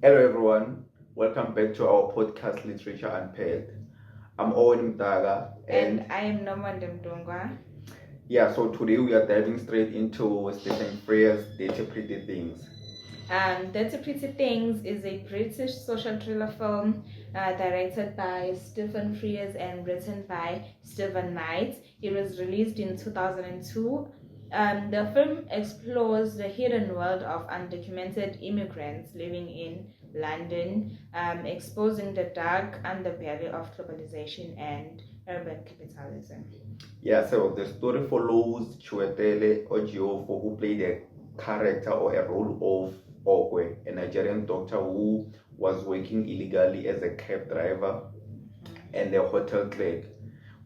Hello everyone, welcome back to our podcast Literature Unpaid. I'm Owen Nomonde And I am Nomonde. so today we are diving straight into Stephen Frears' Dirty Pretty Things. Dirty Pretty Things is a British social thriller film directed by Stephen Frears and written by Stephen Knight. It was released in 2002. The film explores the hidden world of undocumented immigrants living in London, exposing the dark underbelly of globalization and urban capitalism. So the story follows Chiwetel Ejiofor, who played a character or a role of Okwe, a Nigerian doctor who was working illegally as a cab driver and a hotel clerk.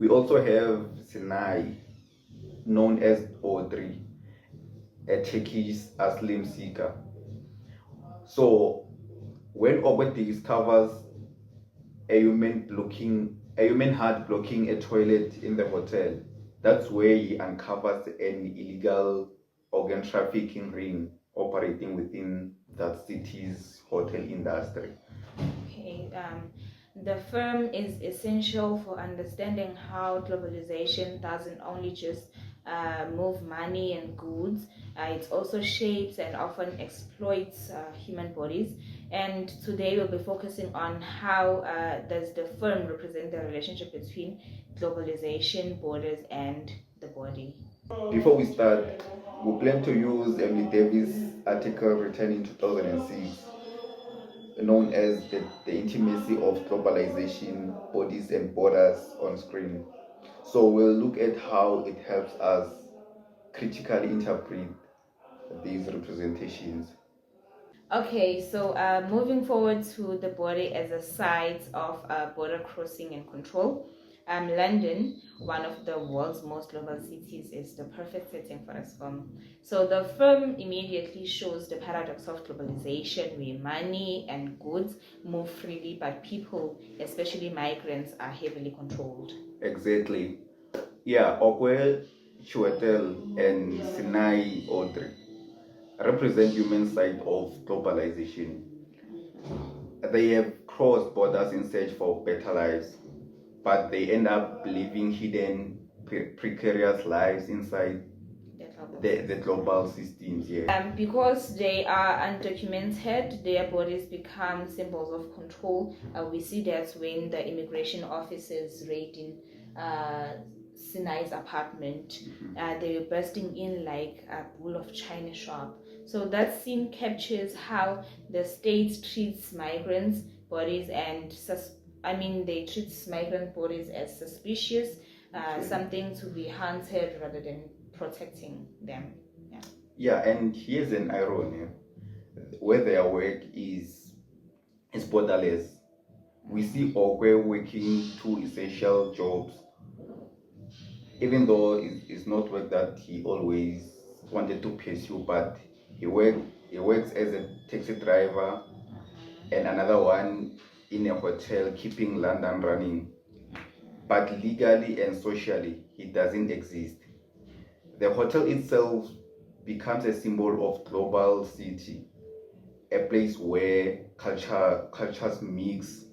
We also have Sinai, known as Audrey, a Turkish asylum seeker. So when Ogwe discovers a human heart blocking a toilet in the hotel, that's where he uncovers an illegal organ trafficking ring operating within that city's hotel industry. Okay, the firm is essential for understanding how globalization doesn't only just move money and goods, it also shapes and often exploits human bodies. And today we'll be focusing on how does the firm represent the relationship between globalization, borders, and the body. Before we start, we plan to use Emily Davis' article written in 2006, known as the Intimacy of Globalization, Bodies and Borders on Screen. So we'll look at how it helps us critically interpret these representations. Okay, so moving forward to the body as a site of border crossing and control. London, one of the world's most global cities, is the perfect setting for this film. So the film immediately shows the paradox of globalization, where money and goods move freely, but people, especially migrants, are heavily controlled. Exactly. Okwe, Chiwetel, and Sinai Audrey represent human side of globalization. They have crossed borders in search for better lives, but they end up living hidden, precarious lives inside the global systems. Because they are undocumented, their bodies become symbols of control. We see that when the immigration officers raiding Sinai's apartment, they were bursting in like a bull of China shop. So that scene captures how the state treats migrants' bodies they treat migrant bodies as suspicious, something to be hunted rather than protecting them. And here's an irony: where their work is borderless. We see Okwe working two essential jobs, even though it's not work that he always wanted to pursue, but he works as a taxi driver and another one in a hotel keeping London running. But legally and socially, he doesn't exist. The hotel itself becomes a symbol of global city, a place where cultures mix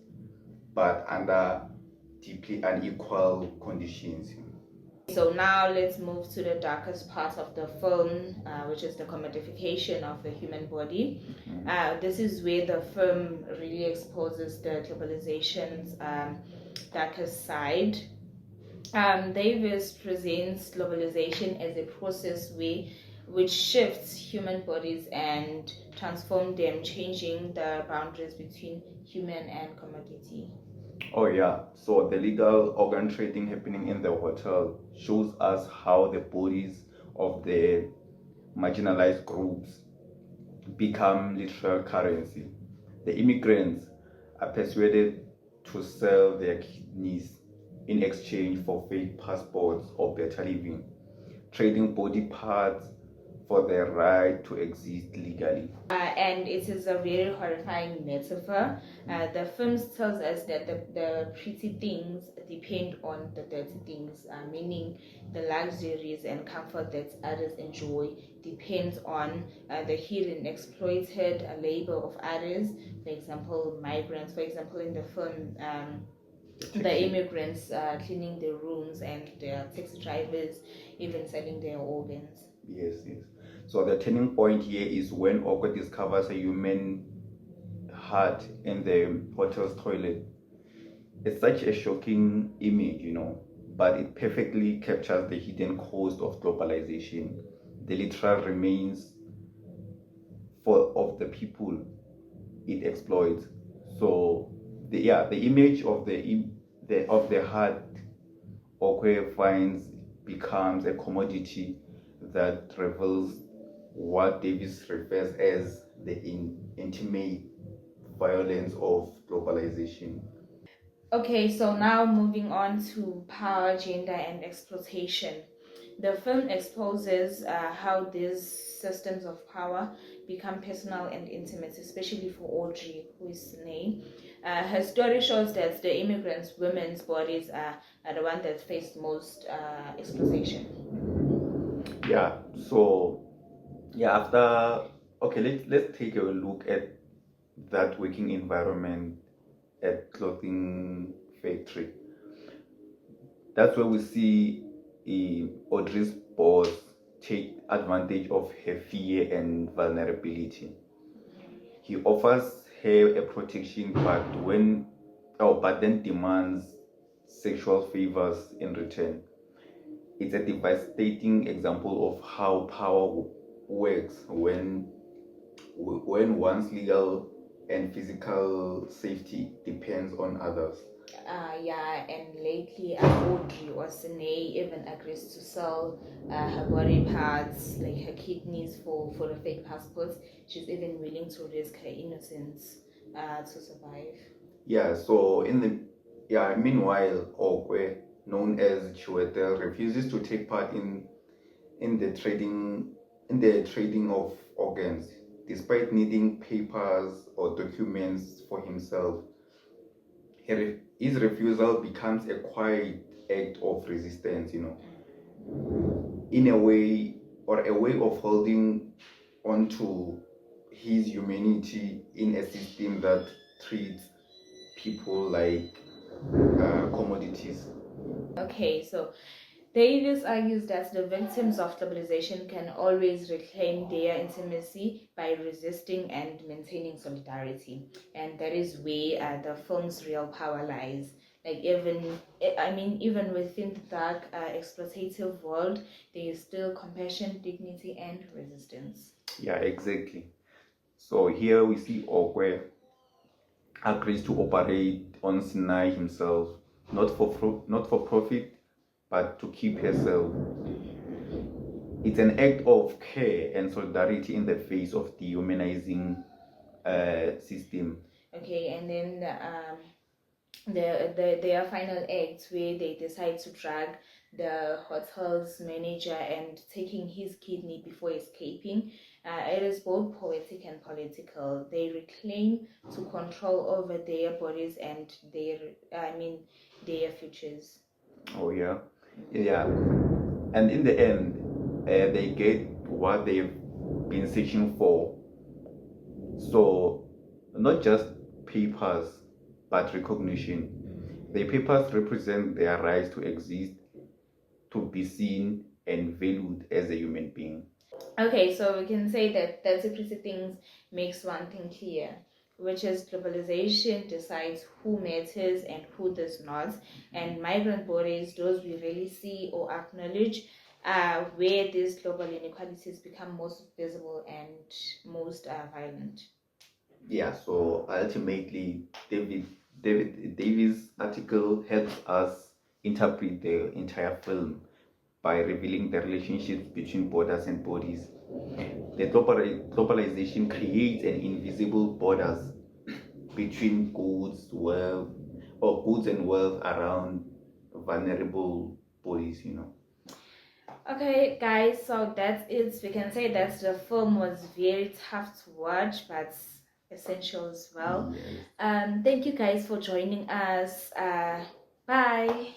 but under deeply unequal conditions. So now let's move to the darkest part of the film, which is the commodification of the human body. This is where the film really exposes the globalization's darkest side. Davis presents globalization as a process which shifts human bodies and transforms them, changing the boundaries between human and commodity. So the legal organ trading happening in the hotel shows us how the bodies of the marginalized groups become literal currency. The immigrants are persuaded to sell their kidneys in exchange for fake passports or better living, trading body parts for their right to exist legally. And it is a very horrifying metaphor. The film tells us that the pretty things depend on the dirty things, meaning the luxuries and comfort that others enjoy depends on the hidden, exploited labor of others. For example, migrants. For example, in the film, the immigrants cleaning their rooms and their taxi drivers even selling their organs. Yes, yes. So the turning point here is when Okwe discovers a human heart in the hotel's toilet. It's such a shocking image, but it perfectly captures the hidden cost of globalization, the literal remains of the people it exploits. So the image of the heart Okwe finds becomes a commodity that reveals what Davis refers as the intimate violence of globalization. Okay, so now moving on to power, gender, and exploitation. The film exposes how these systems of power become personal and intimate, especially for Audrey, who is Sine. Her story shows that the immigrants' women's bodies are the one that face most exploitation. Yeah. So after okay, let's take a look at that working environment at clothing factory. That's where we see Audrey's boss take advantage of her fear and vulnerability. He offers her a protection, but then demands sexual favors in return. It's a devastating example of how power works when one's legal and physical safety depends on others. Yeah, and lately Audrey or Sine even agrees to sell her body parts, like her kidneys, for the fake passports. She's even willing to risk her innocence to survive. Yeah, so meanwhile, Okwe, known as Chiwetel, refuses to take part in the trading of organs, despite needing papers or documents for himself. His refusal becomes a quiet act of resistance, in a way, or a way of holding onto his humanity in a system that treats people like commodities. Okay, so Davis argues that the victims of globalization can always reclaim their intimacy by resisting and maintaining solidarity, and that is where the film's real power lies. Like even within the dark, exploitative world, there is still compassion, dignity, and resistance. Yeah, exactly. So here we see Okwe agrees to operate on Sinai himself, not for profit, but to keep herself. It's an act of care and solidarity in the face of dehumanizing system. Okay, and then their final act where they decide to drag the hotel's manager and taking his kidney before escaping. It is both poetic and political. They reclaim to control over their bodies and their futures. Oh yeah, yeah. And in the end, they get what they've been searching for. So not just papers, but recognition. The papers represent their rights to exist, to be seen and valued as a human being. Okay, so we can say that multiplicity things makes one thing clear, which is globalization decides who matters and who does not, and migrant bodies, those we rarely see or acknowledge, where these global inequalities become most visible and most violent. Yeah, so ultimately, David Davis' article helps us interpret the entire film by revealing the relationships between borders and bodies. The globalization creates an invisible borders between goods and wealth around vulnerable bodies. Okay, guys, so that's it. We can say that the film was very tough to watch, but essential as well. Yes. Thank you guys for joining us. Bye.